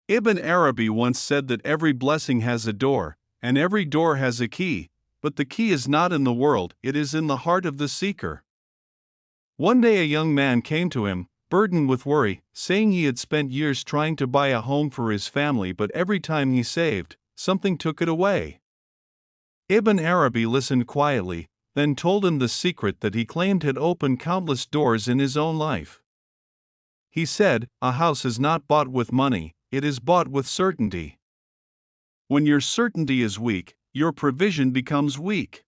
Ibn Arabi once said that every blessing has a door, and every door has a key, but the key is not in the world, it is in the heart of the seeker. One day a young man came to him, burdened with worry, saying he had spent years trying to buy a home for his family, but every time he saved, something took it away. Ibn Arabi listened quietly, then told him the secret that he claimed had opened countless doors in his own life. He said, "A house is not bought with money, it is bought with certainty. When your certainty is weak, your provision becomes weak."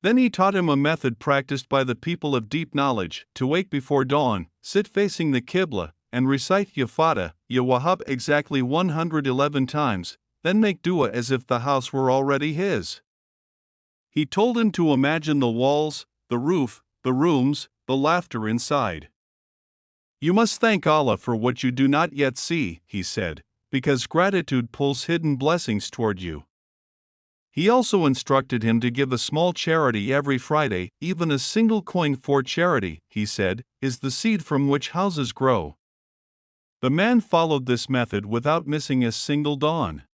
Then he taught him a method practiced by the people of deep knowledge: to wake before dawn, sit facing the Qibla, and recite Ya Fatah, Ya Wahhab exactly 111 times, then make dua as if the house were already his. He told him to imagine the walls, the roof, the rooms, the laughter inside. "You must thank Allah for what you do not yet see," he said, "because gratitude pulls hidden blessings toward you." He also instructed him to give a small charity every Friday. "Even a single coin for charity," he said, "is the seed from which houses grow." The man followed this method without missing a single dawn.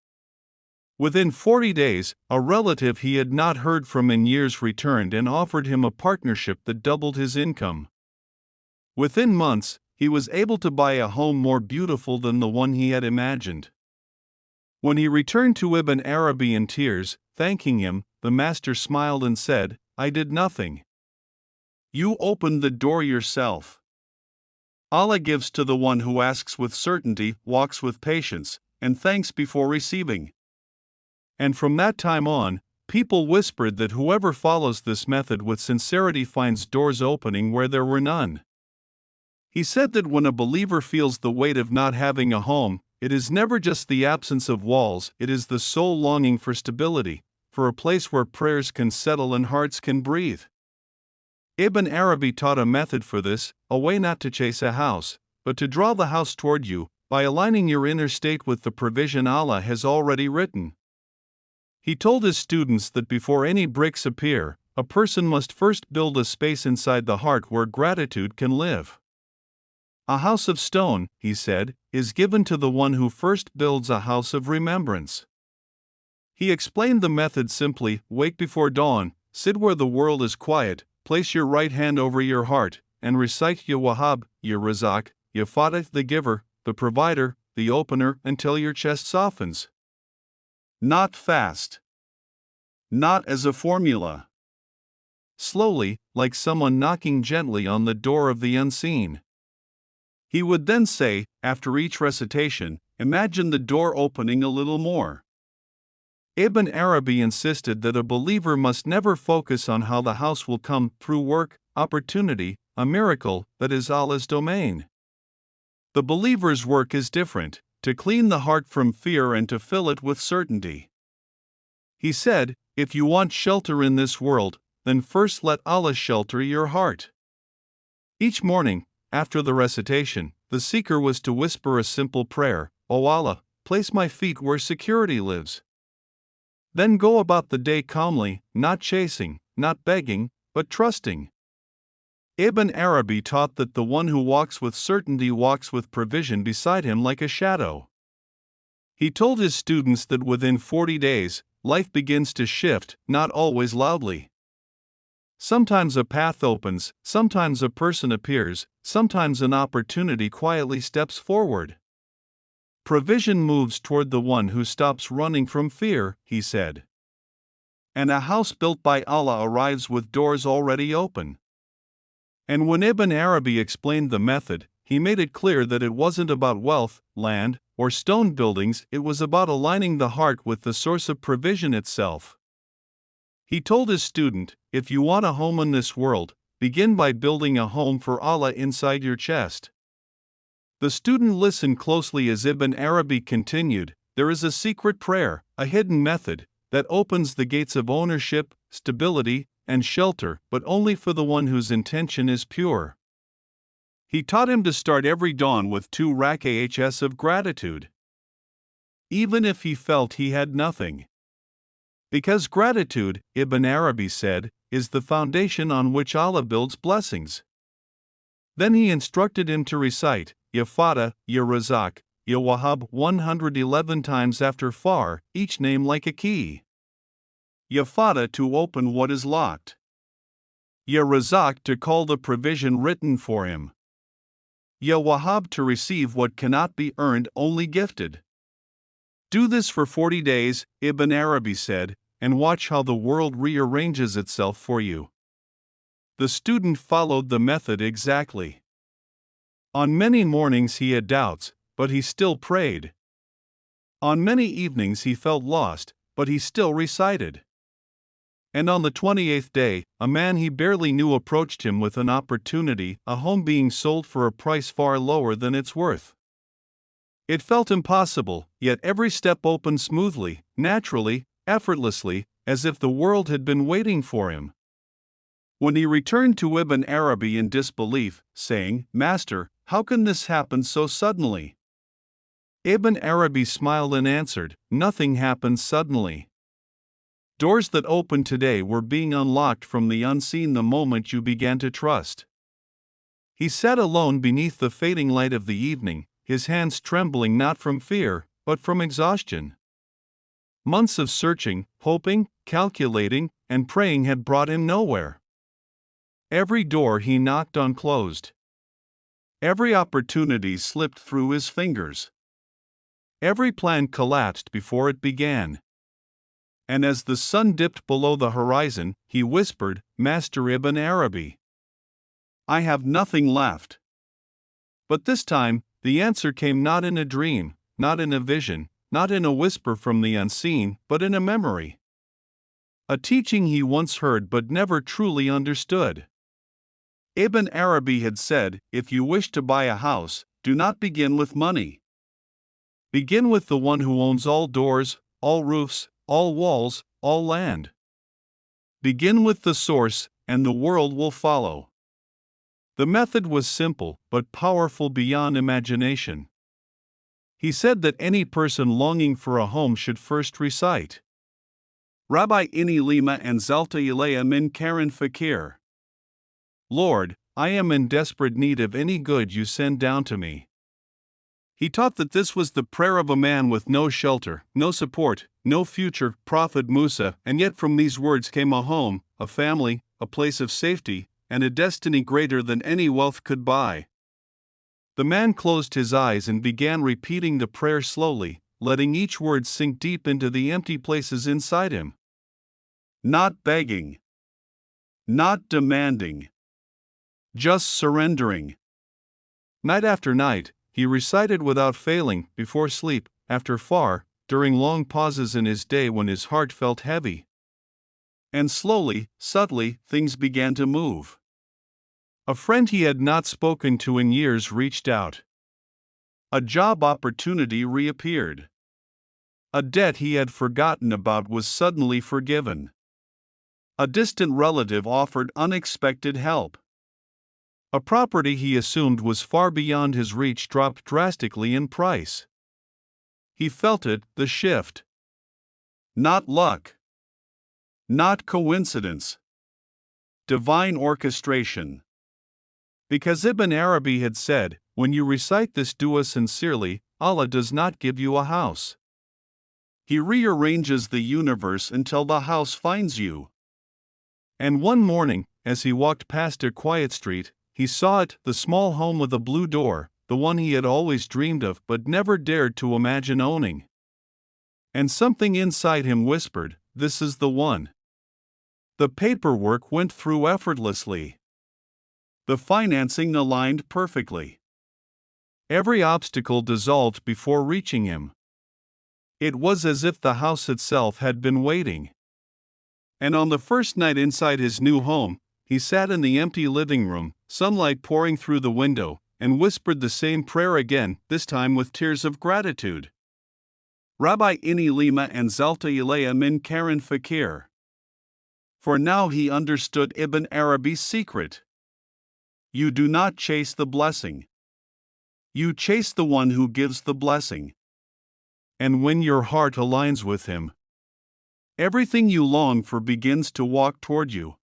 Within 40 days, a relative he had not heard from in years returned and offered him a partnership that doubled his income. Within months, he was able to buy a home more beautiful than the one he had imagined. When he returned to Ibn Arabi in tears, thanking him, the master smiled and said, "I did nothing. You opened the door yourself. Allah gives to the one who asks with certainty, walks with patience, and thanks before receiving." And from that time on, people whispered that whoever follows this method with sincerity finds doors opening where there were none. He said that when a believer feels the weight of not having a home, it is never just the absence of walls, it is the soul longing for stability, for a place where prayers can settle and hearts can breathe. Ibn Arabi taught a method for this: a way not to chase a house, but to draw the house toward you, by aligning your inner state with the provision Allah has already written. He told his students that before any bricks appear, a person must first build a space inside the heart where gratitude can live. "A house of stone," he said, "is given to the one who first builds a house of remembrance." He explained the method simply: wake before dawn, sit where the world is quiet, place your right hand over your heart, and recite Ya Wahhab, Ya Razak, Ya Fatah, the giver, the provider, the opener, until your chest softens. Not fast. Not as a formula. Slowly, like someone knocking gently on the door of the unseen. He would then say, after each recitation, "Imagine the door opening a little more." Ibn Arabi insisted that a believer must never focus on how the house will come through work, opportunity, a miracle that is Allah's domain. The believer's work is different: to clean the heart from fear and to fill it with certainty. He said, "If you want shelter in this world, then first let Allah shelter your heart." Each morning, after the recitation, the seeker was to whisper a simple prayer: "O Allah, place my feet where security lives." Then go about the day calmly, not chasing, not begging, but trusting. Ibn Arabi taught that the one who walks with certainty walks with provision beside him like a shadow. He told his students that within 40 days, life begins to shift, not always loudly. Sometimes a path opens, sometimes a person appears, sometimes an opportunity quietly steps forward. Provision moves toward the one who stops running from fear, he said. And a house built by Allah arrives with doors already open. And when Ibn Arabi explained the method, he made it clear that it wasn't about wealth, land, or stone buildings, it was about aligning the heart with the source of provision itself. He told his student, "If you want a home in this world, begin by building a home for Allah inside your chest." The student listened closely as Ibn Arabi continued, "There is a secret prayer, a hidden method, that opens the gates of ownership, stability, and shelter, but only for the one whose intention is pure." He taught him to start every dawn with 2 rak'ahs of gratitude, even if he felt he had nothing. Because gratitude, Ibn Arabi said, is the foundation on which Allah builds blessings. Then he instructed him to recite, Ya Fatah, Ya Razak, Ya Wahhab 111 times after far, each name like a key. Ya Fatah to open what is locked. Ya Razak to call the provision written for him. Ya Wahhab to receive what cannot be earned, only gifted. Do this for 40 days, Ibn Arabi said, and watch how the world rearranges itself for you. The student followed the method exactly. On many mornings he had doubts, but he still prayed. On many evenings he felt lost, but he still recited. And on the 28th day, a man he barely knew approached him with an opportunity, a home being sold for a price far lower than its worth. It felt impossible, yet every step opened smoothly, naturally, effortlessly, as if the world had been waiting for him. When he returned to Ibn Arabi in disbelief, saying, "Master, how can this happen so suddenly?" Ibn Arabi smiled and answered, "Nothing happens suddenly. Doors that opened today were being unlocked from the unseen the moment you began to trust." He sat alone beneath the fading light of the evening, his hands trembling not from fear, but from exhaustion. Months of searching, hoping, calculating, and praying had brought him nowhere. Every door he knocked on closed. Every opportunity slipped through his fingers. Every plan collapsed before it began. And as the sun dipped below the horizon, he whispered, "Master Ibn Arabi, I have nothing left." But this time, the answer came not in a dream, not in a vision, not in a whisper from the unseen, but in a memory. A teaching he once heard but never truly understood. Ibn Arabi had said, "If you wish to buy a house, do not begin with money. Begin with the one who owns all doors, all roofs, all walls, all land. Begin with the source, and the world will follow." The method was simple, but powerful beyond imagination. He said that any person longing for a home should first recite, "Rabbi inni lima anzalta ilayya min karin fakir." Lord, I am in desperate need of any good you send down to me. He taught that this was the prayer of a man with no shelter, no support, no future, Prophet Musa, and yet from these words came a home, a family, a place of safety, and a destiny greater than any wealth could buy. The man closed his eyes and began repeating the prayer slowly, letting each word sink deep into the empty places inside him. Not begging. Not demanding. Just surrendering. Night after night, he recited without failing, before sleep, after far, during long pauses in his day when his heart felt heavy. And slowly, subtly, things began to move. A friend he had not spoken to in years reached out. A job opportunity reappeared. A debt he had forgotten about was suddenly forgiven. A distant relative offered unexpected help. A property he assumed was far beyond his reach dropped drastically in price. He felt it, the shift. Not luck. Not coincidence. Divine orchestration. Because Ibn Arabi had said, "When you recite this dua sincerely, Allah does not give you a house. He rearranges the universe until the house finds you." And one morning, as he walked past a quiet street, he saw it, the small home with a blue door, the one he had always dreamed of but never dared to imagine owning. And something inside him whispered, "This is the one." The paperwork went through effortlessly. The financing aligned perfectly. Every obstacle dissolved before reaching him. It was as if the house itself had been waiting. And on the first night inside his new home, he sat in the empty living room, sunlight pouring through the window, and whispered the same prayer again, this time with tears of gratitude. Rabbi inni lima anzalta ilayya min karin fakir. For now he understood Ibn Arabi's secret. You do not chase the blessing. You chase the one who gives the blessing. And when your heart aligns with him, everything you long for begins to walk toward you.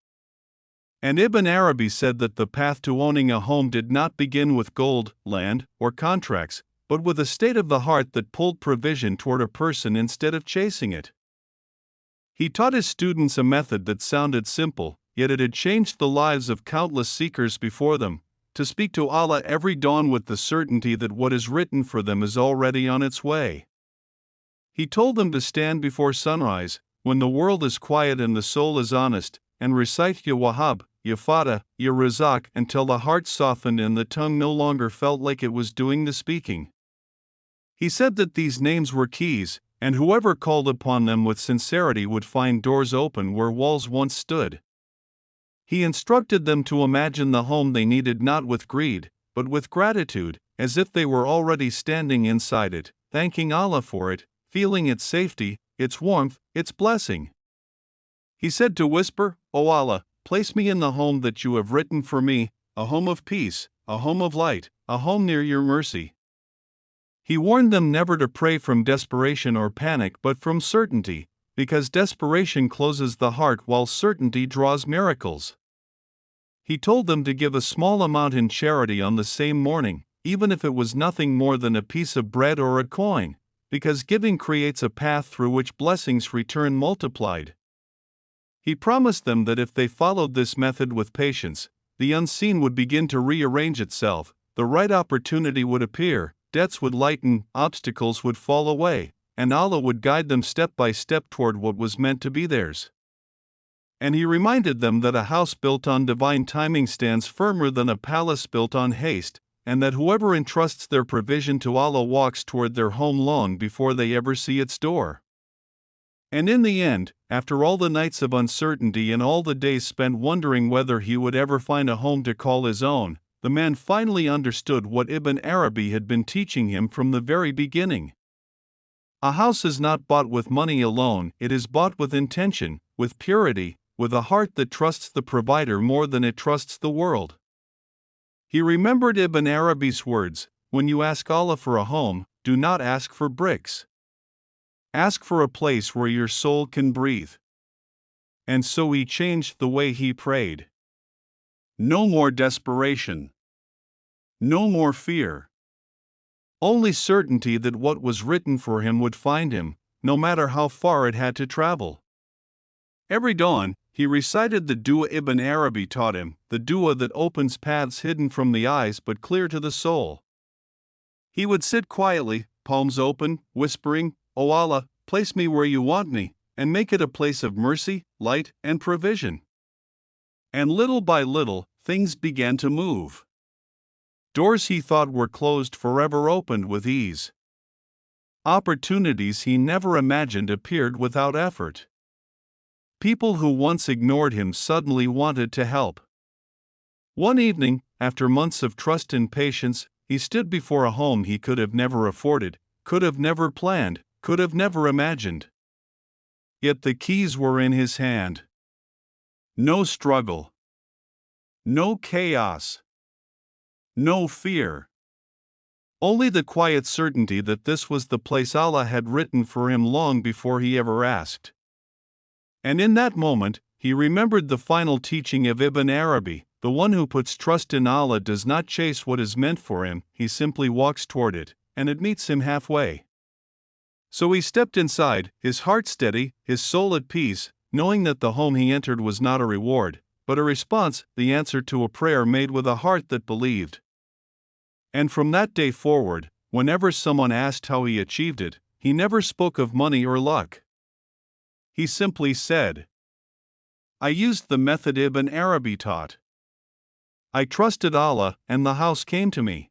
And Ibn Arabi said that the path to owning a home did not begin with gold, land, or contracts, but with a state of the heart that pulled provision toward a person instead of chasing it. He taught his students a method that sounded simple, yet it had changed the lives of countless seekers before them: to speak to Allah every dawn with the certainty that what is written for them is already on its way. He told them to stand before sunrise, when the world is quiet and the soul is honest, and recite Ya Wahhab, Ya Fatah, Ya Razak until the heart softened and the tongue no longer felt like it was doing the speaking. He said that these names were keys, and whoever called upon them with sincerity would find doors open where walls once stood. He instructed them to imagine the home they needed not with greed, but with gratitude, as if they were already standing inside it, thanking Allah for it, feeling its safety, its warmth, its blessing. He said to whisper, "O Allah, place me in the home that you have written for me, a home of peace, a home of light, a home near your mercy." He warned them never to pray from desperation or panic but from certainty, because desperation closes the heart while certainty draws miracles. He told them to give a small amount in charity on the same morning, even if it was nothing more than a piece of bread or a coin, because giving creates a path through which blessings return multiplied. He promised them that if they followed this method with patience, the unseen would begin to rearrange itself, the right opportunity would appear, debts would lighten, obstacles would fall away, and Allah would guide them step by step toward what was meant to be theirs. And he reminded them that a house built on divine timing stands firmer than a palace built on haste, and that whoever entrusts their provision to Allah walks toward their home long before they ever see its door. And in the end, after all the nights of uncertainty and all the days spent wondering whether he would ever find a home to call his own, the man finally understood what Ibn Arabi had been teaching him from the very beginning. A house is not bought with money alone, it is bought with intention, with purity, with a heart that trusts the provider more than it trusts the world. He remembered Ibn Arabi's words, "When you ask Allah for a home, do not ask for bricks. Ask for a place where your soul can breathe." And so he changed the way he prayed. No more desperation. No more fear. Only certainty that what was written for him would find him, no matter how far it had to travel. Every dawn, he recited the dua Ibn Arabi taught him, the dua that opens paths hidden from the eyes but clear to the soul. He would sit quietly, palms open, whispering, "O Allah, place me where you want me, and make it a place of mercy, light, and provision." And little by little, things began to move. Doors he thought were closed forever opened with ease. Opportunities he never imagined appeared without effort. People who once ignored him suddenly wanted to help. One evening, after months of trust and patience, he stood before a home he could have never afforded, could have never planned, could have never imagined. Yet the keys were in his hand. No struggle. No chaos. No fear. Only the quiet certainty that this was the place Allah had written for him long before he ever asked. And in that moment, he remembered the final teaching of Ibn Arabi: the one who puts trust in Allah does not chase what is meant for him, he simply walks toward it, and it meets him halfway. So he stepped inside, his heart steady, his soul at peace, knowing that the home he entered was not a reward, but a response, the answer to a prayer made with a heart that believed. And from that day forward, whenever someone asked how he achieved it, he never spoke of money or luck. He simply said, "I used the method Ibn Arabi taught. I trusted Allah, and the house came to me."